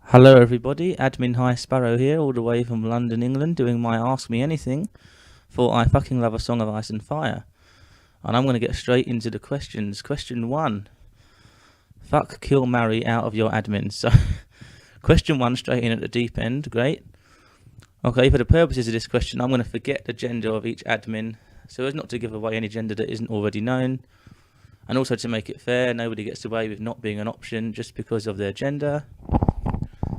Hello everybody, Admin High Sparrow here, all the way from London, England, doing my Ask Me Anything for I Fucking Love a Song of Ice and Fire. And I'm going to get straight into the questions. Question 1. Fuck, kill, marry out of your admins. So, question 1 straight in at the deep end, great. Okay, for the purposes of this question, I'm going to forget the gender of each admin, so as not to give away any gender that isn't already known. And also to make it fair, nobody gets away with not being an option just because of their gender.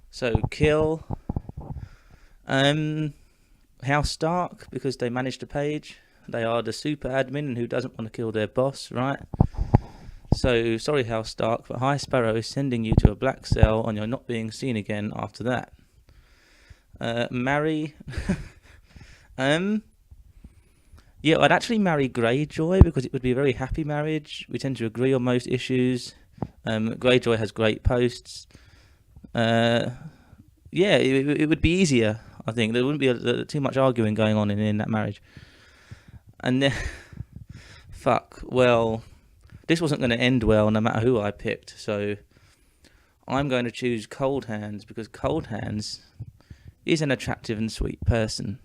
So, kill. House Stark, because they manage the page. They are the super admin, and who doesn't want to kill their boss, right? So, sorry House Stark, but High Sparrow is sending you to a black cell, and you're not being seen again after that. Marry. Yeah, I'd actually marry Greyjoy, because it would be a very happy marriage. We tend to agree on most issues. Greyjoy has great posts. Yeah, it would be easier, I think. There wouldn't be too much arguing going on in that marriage. And then, fuck, well, this wasn't going to end well no matter who I picked, so I'm going to choose Cold Hands, because Cold Hands is an attractive and sweet person.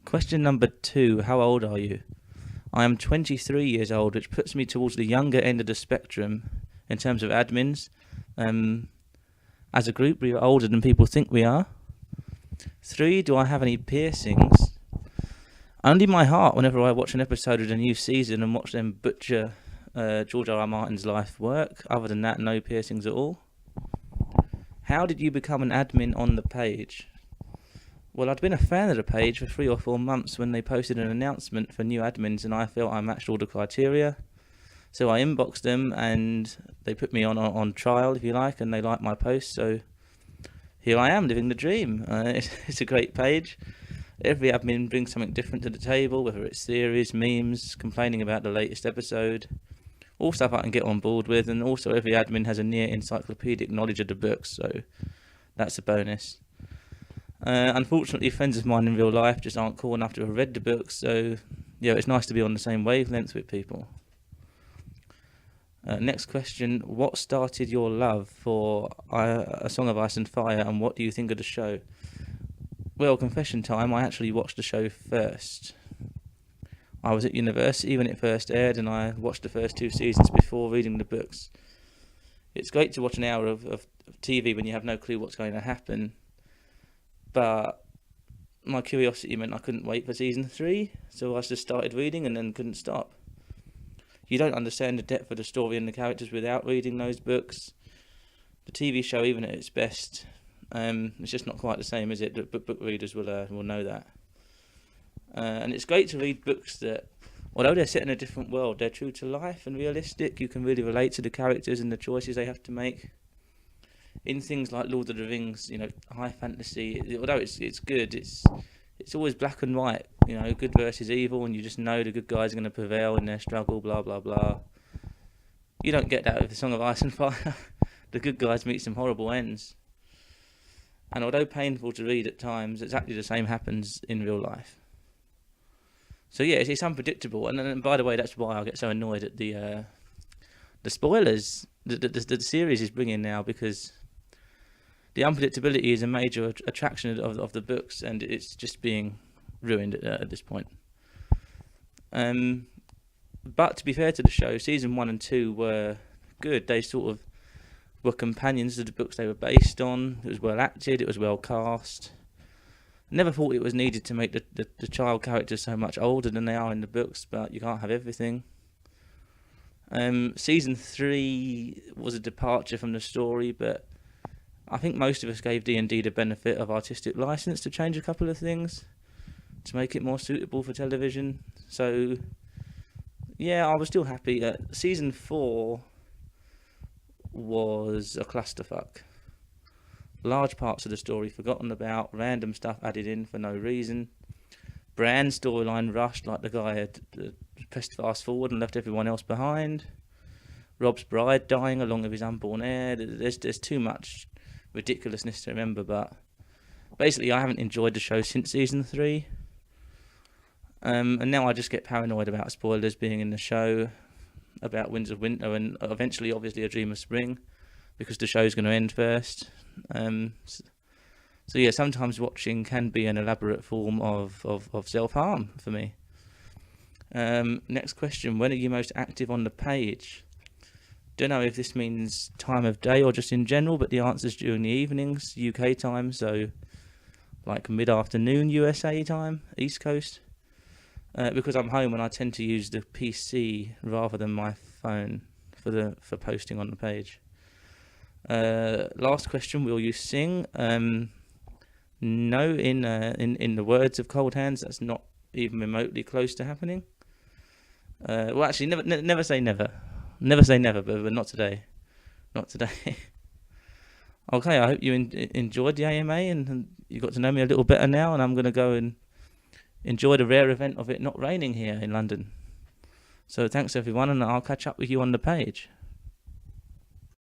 Question number 2, how old are you? I am 23 years old, which puts me towards the younger end of the spectrum in terms of admins. As a group, we are older than people think we are. 3, do I have any piercings? Only my heart whenever I watch an episode of the new season and watch them butcher George R.R. Martin's life work. Other than that, no piercings at all. How did you become an admin on the page? Well, I'd been a fan of the page for 3 or 4 months when they posted an announcement for new admins, and I felt I matched all the criteria. So I inboxed them, and they put me on trial, if you like, and they liked my post. So here I am, living the dream. It's a great page. Every admin brings something different to the table, whether it's theories, memes, complaining about the latest episode, all stuff I can get on board with. And also every admin has a near encyclopedic knowledge of the books, so that's a bonus. Unfortunately, friends of mine in real life just aren't cool enough to have read the books, so yeah, it's nice to be on the same wavelength with people. Next question, what started your love for A Song of Ice and Fire, and what do you think of the show? Well, confession time, I actually watched the show first. I was at university when it first aired, and I watched the first 2 seasons before reading the books. It's great to watch an hour of TV when you have no clue what's going to happen, but my curiosity meant I couldn't wait for season 3, so I just started reading and then couldn't stop. You don't understand the depth of the story and the characters without reading those books. The TV show, even at its best, it's just not quite the same, is it? But book readers will know that. And it's great to read books that, although they're set in a different world, they're true to life and realistic. You can really relate to the characters and the choices they have to make. In things like Lord of the Rings, high fantasy, although it's good, it's always black and white, good versus evil, and you just know the good guys are going to prevail in their struggle, blah, blah, blah. You don't get that with The Song of Ice and Fire. The good guys meet some horrible ends. And although painful to read at times, exactly the same happens in real life. So yeah, it's unpredictable, and by the way, that's why I get so annoyed at the spoilers the series is bringing now, because the unpredictability is a major attraction of the books, and it's just being ruined at this point. But to be fair to the show, season 1 and 2 were good. They sort of were companions to the books they were based on. It was well acted, it was well cast. Never thought it was needed to make the child characters so much older than they are in the books, but you can't have everything. Season 3 was a departure from the story, but I think most of us gave D&D the benefit of artistic license to change a couple of things to make it more suitable for television. So yeah, I was still happy. Season 4 was a clusterfuck. Large parts of the story forgotten about, random stuff added in for no reason. Bran's storyline rushed like the guy had pressed fast forward and left everyone else behind. Rob's bride dying along with his unborn heir. There's too much ridiculousness to remember, but basically I haven't enjoyed the show since season 3. And now I just get paranoid about spoilers being in the show, about Winds of Winter and eventually obviously A Dream of Spring. because the show's going to end first. So yeah, sometimes watching can be an elaborate form of self-harm for me. Next question, when are you most active on the page? Don't know if this means time of day or just in general, but the answer's during the evenings, UK time, so like mid-afternoon USA time, East Coast. Because I'm home and I tend to use the PC rather than my phone for posting on the page. Last question, will you sing? No, in the words of Cold Hands, that's not even remotely close to happening. Well, actually, never say never. Never say never, but not today. Not today. Okay, I hope you enjoyed the AMA and you got to know me a little better now, and I'm going to go and enjoy the rare event of it not raining here in London. So thanks everyone, and I'll catch up with you on the page.